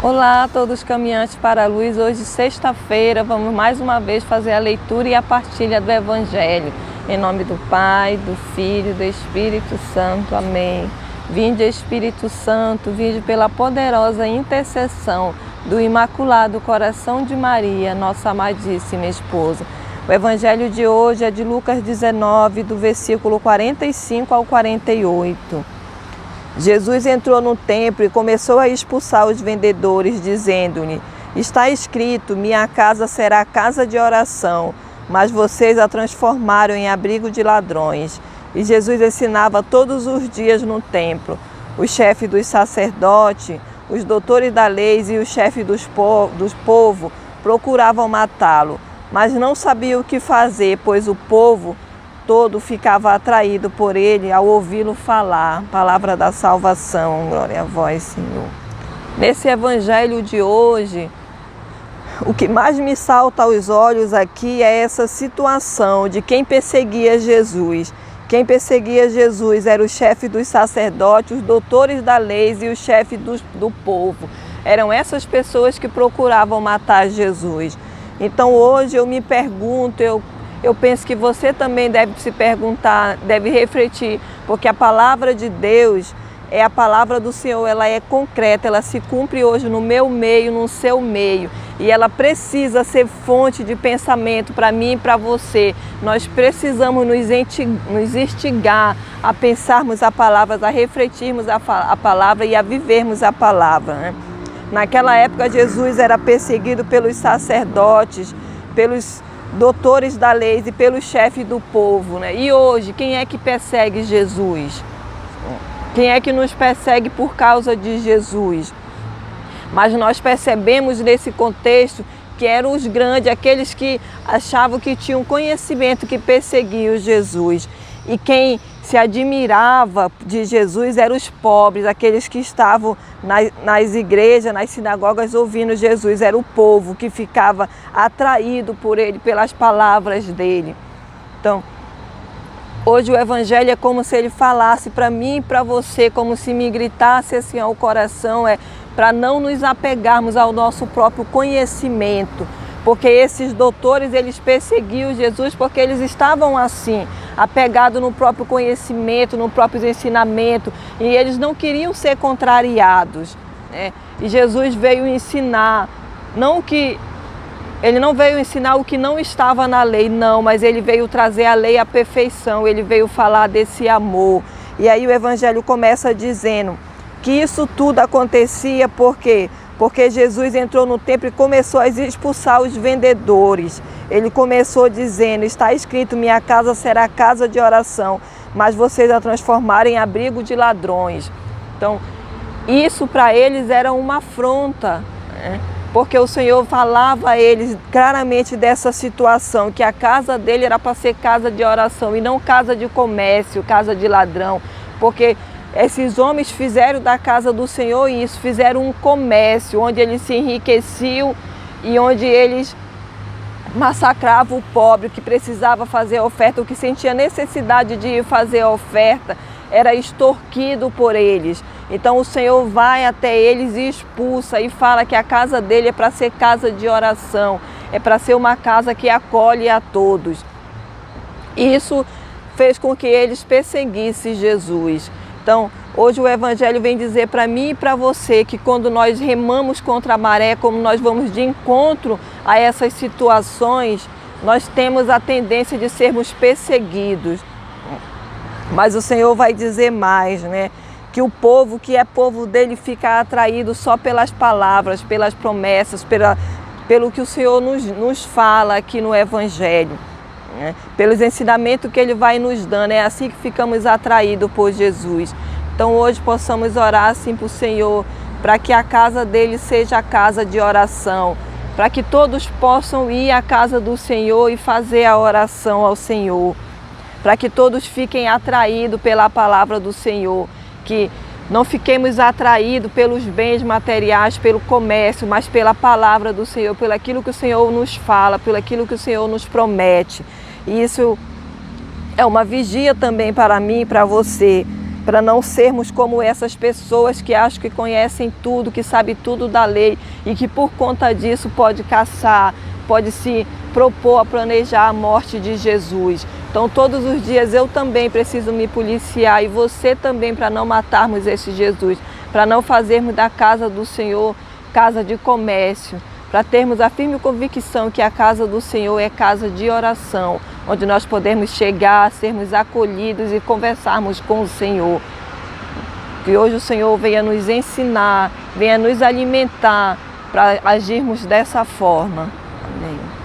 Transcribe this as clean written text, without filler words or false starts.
Olá a todos os caminhantes para a luz. Hoje, sexta-feira, vamos mais uma vez fazer a leitura e a partilha do Evangelho. Em nome do Pai, do Filho e do Espírito Santo. Amém. Vinde, Espírito Santo, vinde pela poderosa intercessão do Imaculado Coração de Maria, nossa amadíssima esposa. O Evangelho de hoje é de Lucas 19, do versículo 45 ao 48. Jesus entrou no templo e começou a expulsar os vendedores, dizendo-lhe: está escrito, minha casa será casa de oração, mas vocês a transformaram em abrigo de ladrões. E Jesus ensinava todos os dias no templo. Os chefes dos sacerdotes, os doutores da lei e os chefes do povo procuravam matá-lo, mas não sabiam o que fazer, pois o povo todo ficava atraído por ele ao ouvi-lo falar. Palavra da salvação, glória a vós, Senhor. Nesse evangelho de hoje, o que mais me salta aos olhos aqui é essa situação de quem perseguia Jesus. Quem perseguia Jesus era o chefe dos sacerdotes, os doutores da lei e o chefe do povo. Eram essas pessoas que procuravam matar Jesus. Então hoje eu me pergunto, eu penso que você também deve se perguntar, deve refletir, porque a palavra de Deus é a palavra do Senhor, ela é concreta, ela se cumpre hoje no meu meio, no seu meio, e ela precisa ser fonte de pensamento para mim e para você. Nós precisamos nos instigar a pensarmos a palavra, a refletirmos a palavra e a vivermos a palavra, né? Naquela época Jesus era perseguido pelos sacerdotes, pelos doutores da lei e pelos chefes do povo, né? E hoje, quem é que persegue Jesus? Quem é que nos persegue por causa de Jesus? Mas nós percebemos nesse contexto que eram os grandes, aqueles que achavam que tinham conhecimento, que perseguiam Jesus. E quem se admirava de Jesus eram os pobres, aqueles que estavam nas igrejas, nas sinagogas ouvindo Jesus. Era o povo que ficava atraído por ele, pelas palavras dele. Então, hoje o Evangelho é como se ele falasse para mim e para você, como se me gritasse assim ao coração, para não nos apegarmos ao nosso próprio conhecimento. Porque esses doutores, eles perseguiam Jesus porque eles estavam assim, apegados no próprio conhecimento, no próprio ensinamento, e eles não queriam ser contrariados, né? E Jesus veio ensinar, ele não veio ensinar o que não estava na lei, não, mas ele veio trazer a lei à perfeição, ele veio falar desse amor. E aí o Evangelho começa dizendo que isso tudo acontecia porque Jesus entrou no templo e começou a expulsar os vendedores. Ele começou dizendo, está escrito, minha casa será casa de oração, mas vocês a transformaram em abrigo de ladrões. Então, isso para eles era uma afronta, né? Porque o Senhor falava a eles claramente dessa situação, que a casa dele era para ser casa de oração e não casa de comércio, casa de ladrão, porque esses homens fizeram da casa do Senhor isso, fizeram um comércio onde eles se enriqueciam e onde eles massacravam o pobre que precisava fazer a oferta, o que sentia necessidade de ir fazer a oferta, era extorquido por eles. Então o Senhor vai até eles e expulsa e fala que a casa dele é para ser casa de oração, é para ser uma casa que acolhe a todos. Isso fez com que eles perseguissem Jesus. Então, hoje o Evangelho vem dizer para mim e para você que quando nós remamos contra a maré, como nós vamos de encontro a essas situações, nós temos a tendência de sermos perseguidos. Mas o Senhor vai dizer mais, né? Que o povo que é povo dele fica atraído só pelas palavras, pelas promessas, pelo que o Senhor nos fala aqui no Evangelho, né? Pelos ensinamentos que ele vai nos dando. É assim que ficamos atraídos por Jesus. Então hoje possamos orar assim para o Senhor, para que a casa dele seja a casa de oração, para que todos possam ir à casa do Senhor e fazer a oração ao Senhor, para que todos fiquem atraídos pela palavra do Senhor, que não fiquemos atraídos pelos bens materiais, pelo comércio, mas pela palavra do Senhor, pelo aquilo que o Senhor nos fala, pelo aquilo que o Senhor nos promete. E isso é uma vigia também para mim e para você, para não sermos como essas pessoas que acham que conhecem tudo, que sabem tudo da lei e que por conta disso pode caçar, pode se propor a planejar a morte de Jesus. Então todos os dias eu também preciso me policiar e você também, para não matarmos esse Jesus, para não fazermos da casa do Senhor casa de comércio, para termos a firme convicção que a casa do Senhor é casa de oração, onde nós podemos chegar, sermos acolhidos e conversarmos com o Senhor. Que hoje o Senhor venha nos ensinar, venha nos alimentar para agirmos dessa forma. Amém.